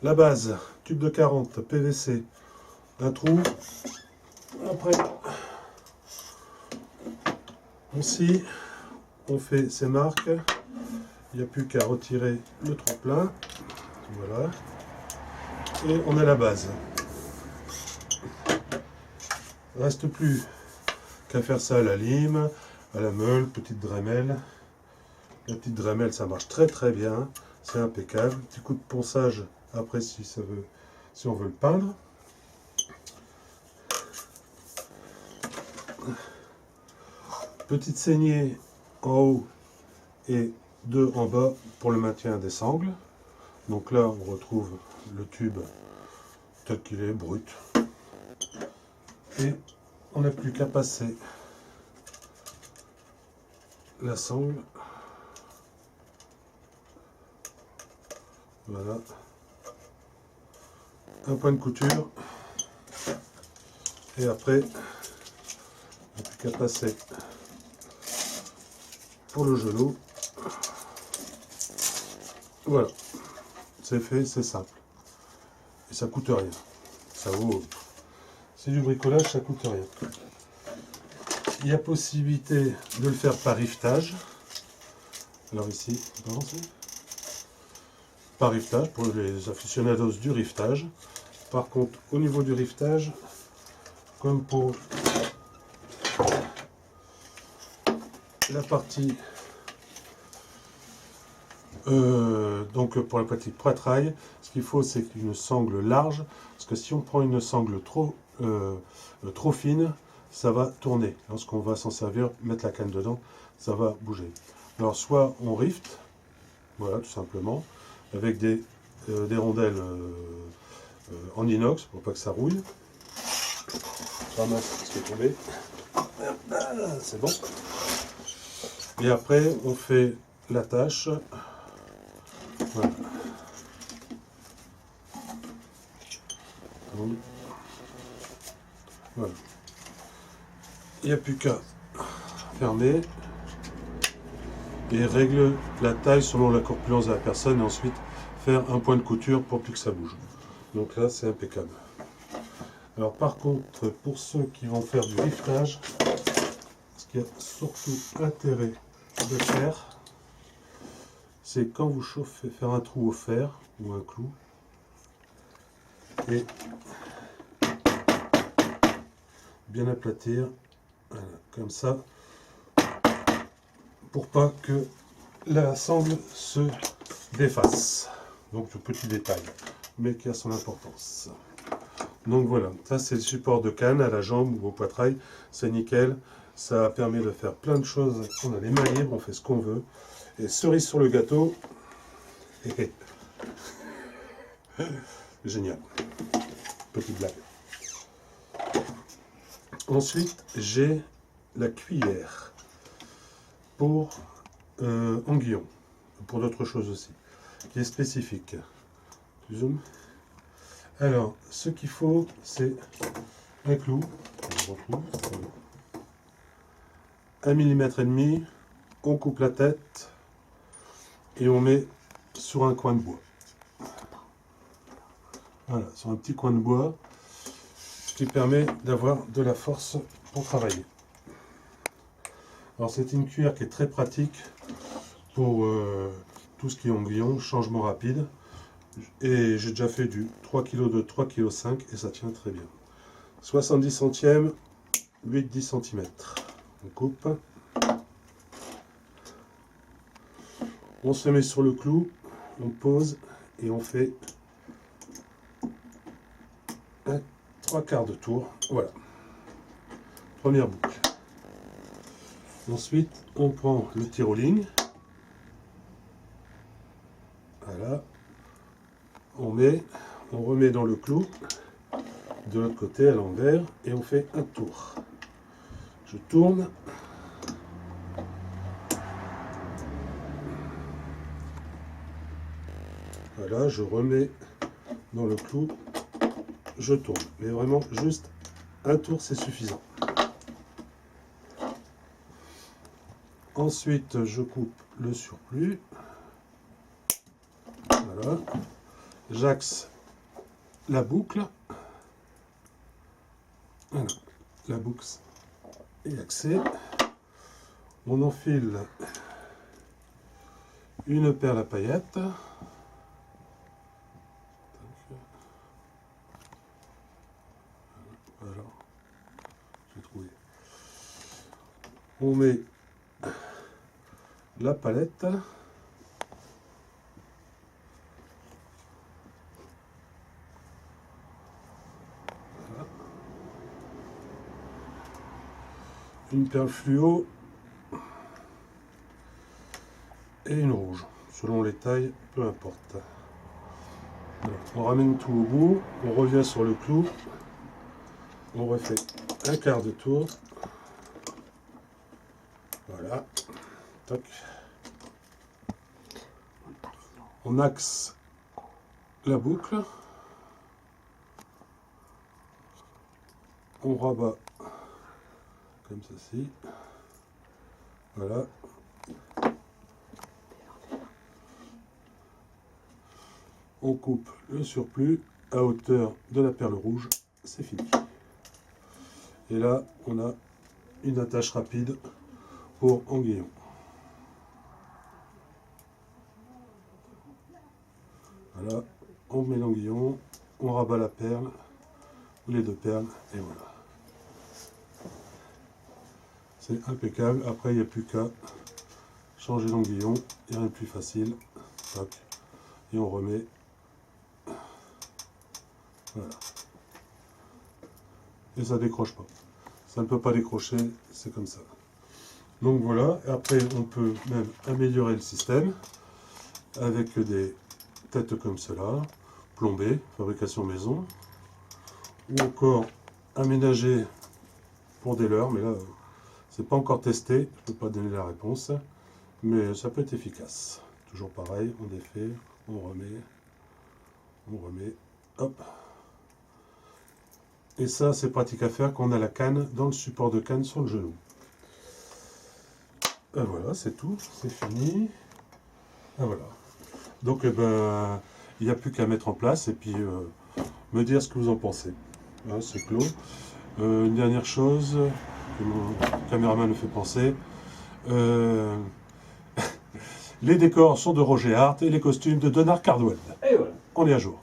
La base, tube de 40, PVC, un trou. Après, on scie, on fait ses marques. Il n'y a plus qu'à retirer le trou plein. Voilà. Et on a la base. Il ne reste plus qu'à faire ça à la lime, à la meule, petite Dremel. La petite Dremel, ça marche très très bien. C'est impeccable. Petit coup de ponçage après si on veut le peindre. Petite saignée en haut et deux en bas pour le maintien des sangles. Donc là, on retrouve le tube tel qu'il est, brut. Et on n'a plus qu'à passer la sangle. Voilà. Un point de couture. Et après, on n'a plus qu'à passer pour le genou. Voilà. C'est fait, c'est simple. Et ça coûte rien. Ça vaut... C'est du bricolage, ça coûte rien. Il y a possibilité de le faire par rivetage. Alors ici, par rivetage, pour les aficionados du rivetage. Par contre, au niveau du rivetage, comme pour la partie, donc pour la partie poitrail, ce qu'il faut c'est une sangle large, parce que si on prend une sangle trop fine, ça va tourner. Lorsqu'on va s'en servir, mettre la canne dedans, ça va bouger. Alors soit on rift, voilà tout simplement, avec des rondelles en inox pour pas que ça rouille. Je ramasse ce qui est tombé. C'est bon. Et après on fait l'attache. Voilà. Voilà. Il n'y a plus qu'à fermer et règle la taille selon la corpulence de la personne et ensuite faire un point de couture pour plus que ça bouge. Donc là c'est impeccable. Alors par contre pour ceux qui vont faire du rivetage, ce qu'il y a surtout intérêt de faire, c'est quand vous chauffez, faire un trou au fer ou un clou et bien aplatir, voilà, comme ça, pour pas que la sangle se défasse. Donc le petit détail, mais qui a son importance. Donc voilà, ça c'est le support de canne à la jambe ou au poitrail, c'est nickel. Ça permet de faire plein de choses. On a les mains libres, on fait ce qu'on veut. Et cerise sur le gâteau, génial. Petite blague. Ensuite, j'ai la cuillère pour anguillon, pour d'autres choses aussi, qui est spécifique. Zoom. Alors, ce qu'il faut, c'est un clou. On retrouve 1,5 mm. On coupe la tête et on met sur un coin de bois. Voilà, sur un petit coin de bois, ce qui permet d'avoir de la force pour travailler. Alors c'est une cuillère qui est très pratique pour tout ce qui est anguillon, changement rapide. Et j'ai déjà fait du 3 kg de 3 kg 5 et ça tient très bien. 70 centièmes, 8-10 cm. On coupe. On se met sur le clou, on pose et on fait un 3/4 de tour. Voilà. Première boucle. Ensuite, on prend le tire-au-ligne. Voilà. On remet dans le clou de l'autre côté à l'envers et on fait un tour. Je tourne. Voilà, je remets dans le clou, je tourne. Mais vraiment, juste un tour, c'est suffisant. Ensuite, je coupe le surplus. Voilà. j'axe la boucle. Voilà, la boucle est axée. On enfile une perle à paillettes. Voilà, j'ai trouvé. On met la palette. Voilà. Une perle fluo et une rouge, selon les tailles, peu importe. Voilà. On ramène tout au bout, on revient sur le clou, on refait un quart de tour. Voilà. Toc. On axe la boucle. On rabat comme ceci. Voilà. On coupe le surplus à hauteur de la perle rouge. C'est fini. Et là, on a une attache rapide pour aiguillon. Voilà, on met l'aiguillon, on rabat la perle, ou les deux perles, et voilà. C'est impeccable. Après, il n'y a plus qu'à changer l'aiguillon, il n'y a rien de plus facile. Tac. Et on remet. Voilà. Et ça décroche pas. Ça ne peut pas décrocher, c'est comme ça. Donc voilà, et après on peut même améliorer le système avec des têtes comme cela, plombées, fabrication maison, ou encore aménager pour des leurres, mais là c'est pas encore testé, je peux pas donner la réponse, mais ça peut être efficace. Toujours pareil, on défait, on remet, hop. Et ça c'est pratique à faire quand on a la canne dans le support de canne sur le genou. Et voilà, c'est tout, c'est fini. Et voilà. Donc, il n'y a plus qu'à mettre en place et puis me dire ce que vous en pensez. Hein, c'est clos. Une dernière chose que mon caméraman me fait penser. Les décors sont de Roger Hart et les costumes de Donard Cardwell. Et voilà. On est à jour.